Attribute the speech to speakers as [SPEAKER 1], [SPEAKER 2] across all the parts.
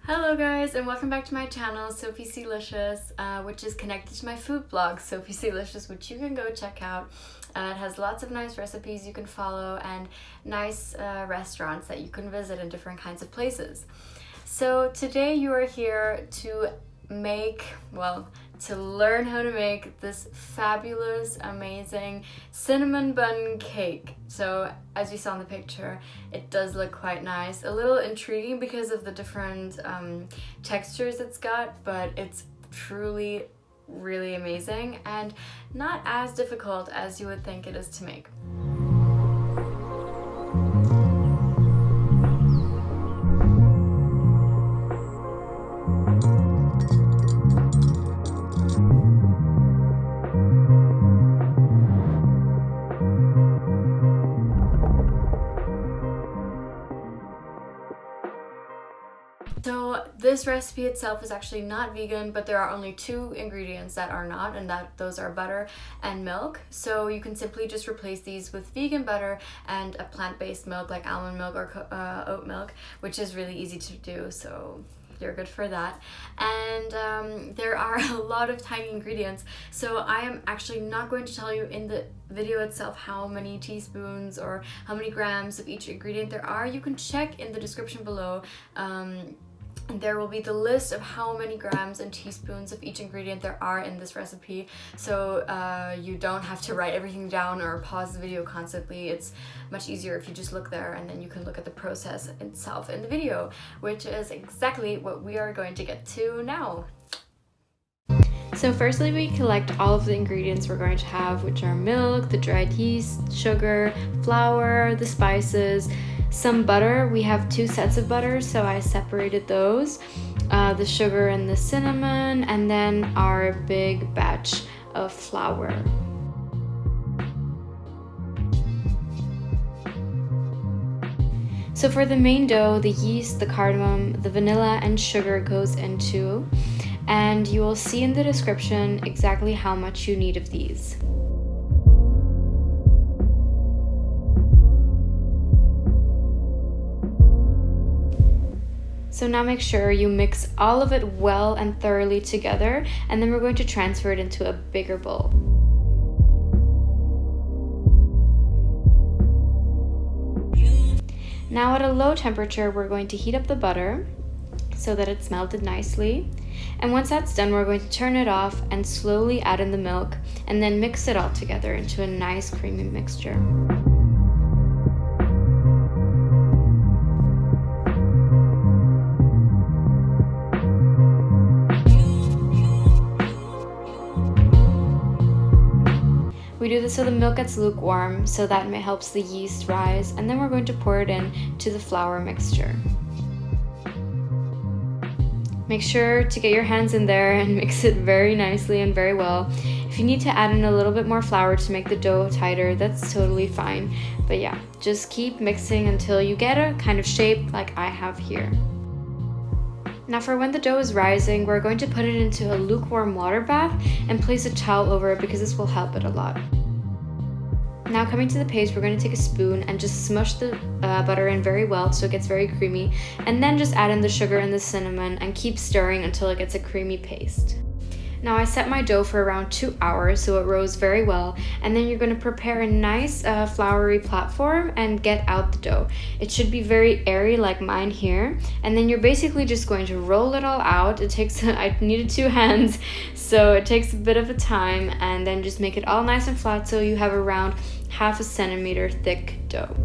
[SPEAKER 1] Hello guys, and welcome back to my channel, Sophie Licious, which is connected to my food blog, Sophie Licious, which you can go check out. It has lots of nice recipes you can follow and nice restaurants that you can visit in different kinds of places. So today you are here to learn how to make this fabulous, amazing cinnamon bun cake. So as you saw in the picture, it does look quite nice. A little intriguing because of the different textures it's got, but it's truly really amazing and not as difficult as you would think it is to make. So this recipe itself is actually not vegan, but there are only two ingredients that are not, and those are butter and milk. So you can simply just replace these with vegan butter and a plant-based milk like almond milk or oat milk, which is really easy to do, so you're good for that. And there are a lot of tiny ingredients, so I am actually not going to tell you in the video itself how many teaspoons or how many grams of each ingredient there are. You can check in the description below. There will be the list of how many grams and teaspoons of each ingredient there are in this recipe, so you don't have to write everything down or pause the video constantly. It's much easier if you just look there, and then you can look at the process itself in the video, which is exactly what we are going to get to now. So firstly, we collect all of the ingredients we're going to have, which are milk, the dried yeast, sugar, flour, the spices, some butter. We have 2 sets of butter, so I separated those, the sugar and the cinnamon, and then our big batch of flour. So for the main dough, the yeast, the cardamom, the vanilla, and sugar goes into, and you will see in the description exactly how much you need of these. So now make sure you mix all of it well and thoroughly together, and then we're going to transfer it into a bigger bowl. Now at a low temperature, we're going to heat up the butter so that it's melted nicely. And once that's done, we're going to turn it off and slowly add in the milk and then mix it all together into a nice creamy mixture. We do this so the milk gets lukewarm, so that helps the yeast rise, and then we're going to pour it in to the flour mixture. Make sure to get your hands in there and mix it very nicely and very well. If you need to add in a little bit more flour to make the dough tighter, that's totally fine. But yeah, just keep mixing until you get a kind of shape like I have here. Now for when the dough is rising, we're going to put it into a lukewarm water bath and place a towel over it because this will help it a lot. Now coming to the paste, we're going to take a spoon and just smush the butter in very well so it gets very creamy, and then just add in the sugar and the cinnamon and keep stirring until it gets a creamy paste. Now I set my dough for around 2 hours so it rose very well, and then you're going to prepare a nice floury platform and get out the dough. It should be very airy like mine here, and then you're basically just going to roll it all out. It takes, I needed 2 hands, so it takes a bit of a time, and then just make it all nice and flat so you have around 1/2 centimeter thick dough.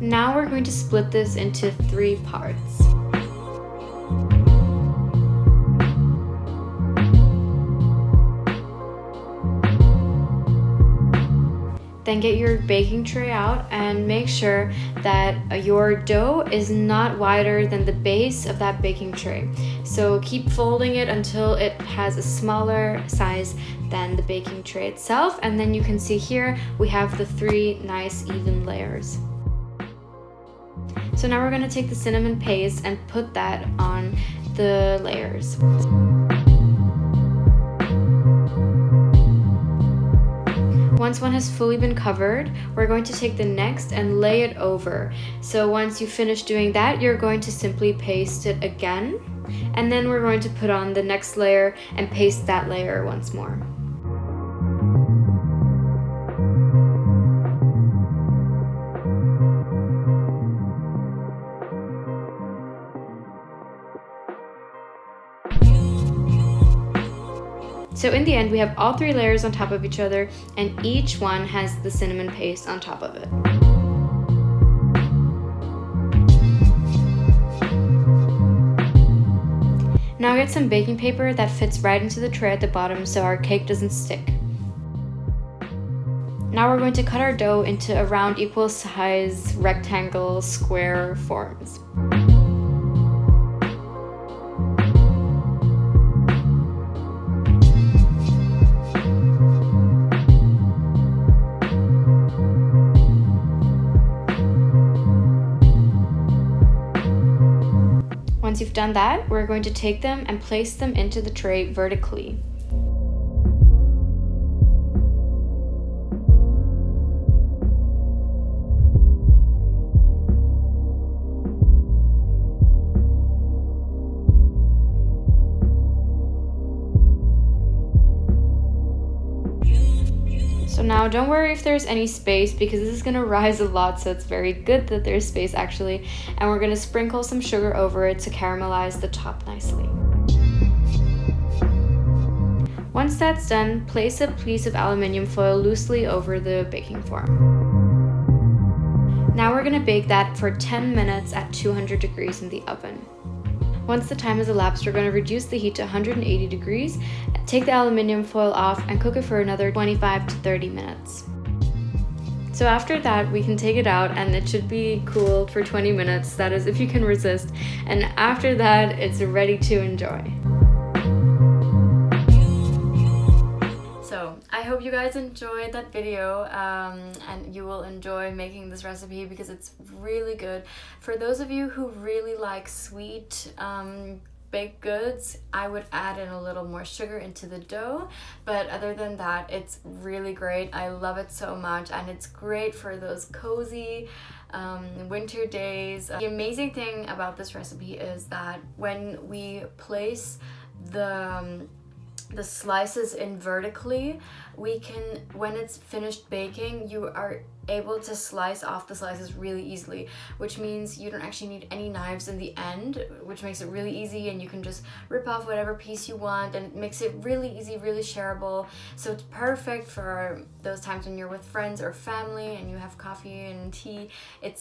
[SPEAKER 1] Now we're going to split this into 3 parts. Then get your baking tray out and make sure that your dough is not wider than the base of that baking tray. So keep folding it until it has a smaller size than the baking tray itself, and then you can see here we have the 3 nice even layers. So now we're going to take the cinnamon paste and put that on the layers. Once one has fully been covered, we're going to take the next and lay it over. So once you finish doing that, you're going to simply paste it again, and then we're going to put on the next layer and paste that layer once more. So in the end, we have all 3 layers on top of each other, and each one has the cinnamon paste on top of it. Now get some baking paper that fits right into the tray at the bottom so our cake doesn't stick. Now we're going to cut our dough into around equal size rectangle square forms. Once you've done that, we're going to take them and place them into the tray vertically. So now don't worry if there's any space, because this is going to rise a lot, so it's very good that there's space actually. And we're going to sprinkle some sugar over it to caramelize the top nicely. Once that's done, place a piece of aluminum foil loosely over the baking form. Now we're going to bake that for 10 minutes at 200 degrees in the oven. Once the time has elapsed, we're going to reduce the heat to 180 degrees, take the aluminum foil off, and cook it for another 25 to 30 minutes. So after that, we can take it out, and it should be cooled for 20 minutes, that is if you can resist, and after that, it's ready to enjoy. So I hope you guys enjoyed that video, and you will enjoy making this recipe because it's really good. For those of you who really like sweet baked goods, I would add in a little more sugar into the dough, but other than that, it's really great. I love it so much, and it's great for those cozy winter days. The amazing thing about this recipe is that when we place the slices in vertically, we can, when it's finished baking, you are able to slice off the slices really easily, which means you don't actually need any knives in the end, which makes it really easy, and you can just rip off whatever piece you want, and it makes it really easy, really shareable. So it's perfect for those times when you're with friends or family and you have coffee and tea. It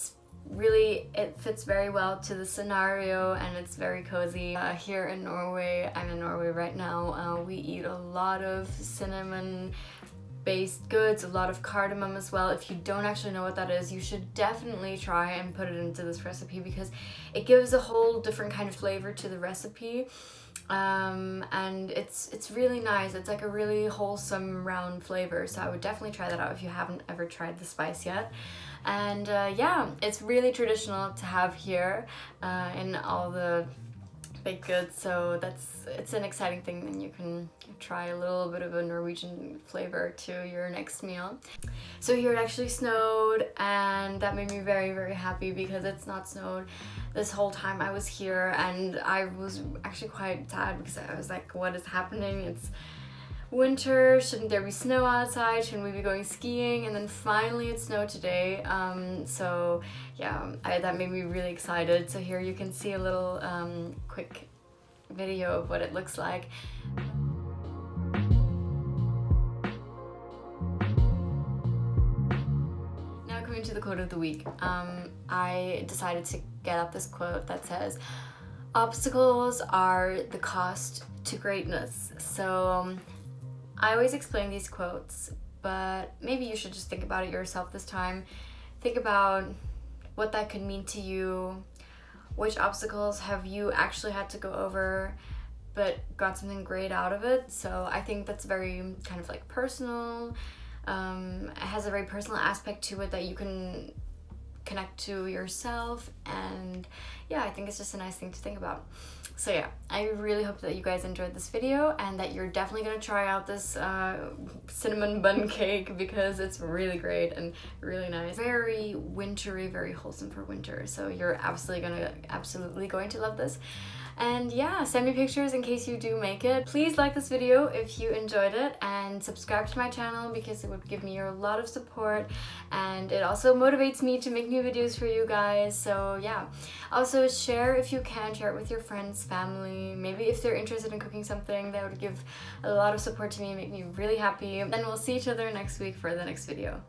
[SPEAKER 1] fits very well to the scenario, and it's very cozy. Here in Norway, I'm in Norway right now, we eat a lot of cinnamon based goods, a lot of cardamom as well. If you don't actually know what that is, you should definitely try and put it into this recipe because it gives a whole different kind of flavor to the recipe. And it's really nice. It's like a really wholesome round flavor, so I would definitely try that out if you haven't ever tried the spice yet. And yeah, it's really traditional to have here in all the baked goods, so it's an exciting thing, and you can try a little bit of a Norwegian flavor to your next meal. So here it actually snowed, and that made me very, very happy because it's not snowed this whole time I was here, and I was actually quite sad because I was like, what is happening? It's winter, shouldn't there be snow outside? Shouldn't we be going skiing? And then finally it snowed today, so yeah, that made me really excited. So here you can see a little quick video of what it looks like. Now coming to the quote of the week, I decided to get up this quote that says, "Obstacles are the cost to greatness." So I always explain these quotes, but maybe you should just think about it yourself this time. Think about what that could mean to you. Which obstacles have you actually had to go over but got something great out of it? So I think that's very kind of like personal. It has a very personal aspect to it that you can connect to yourself, and yeah, I think it's just a nice thing to think about. So yeah, I really hope that you guys enjoyed this video and that you're definitely gonna try out this cinnamon bun cake because it's really great and really nice. Very wintry, very wholesome for winter. So you're absolutely going to love this. And yeah, send me pictures in case you do make it. Please like this video if you enjoyed it and subscribe to my channel because it would give me a lot of support and it also motivates me to make new videos for you guys. So yeah, also share if you can, share it with your friends, family, maybe if they're interested in cooking something. That would give a lot of support to me and make me really happy. Then we'll see each other next week for the next video.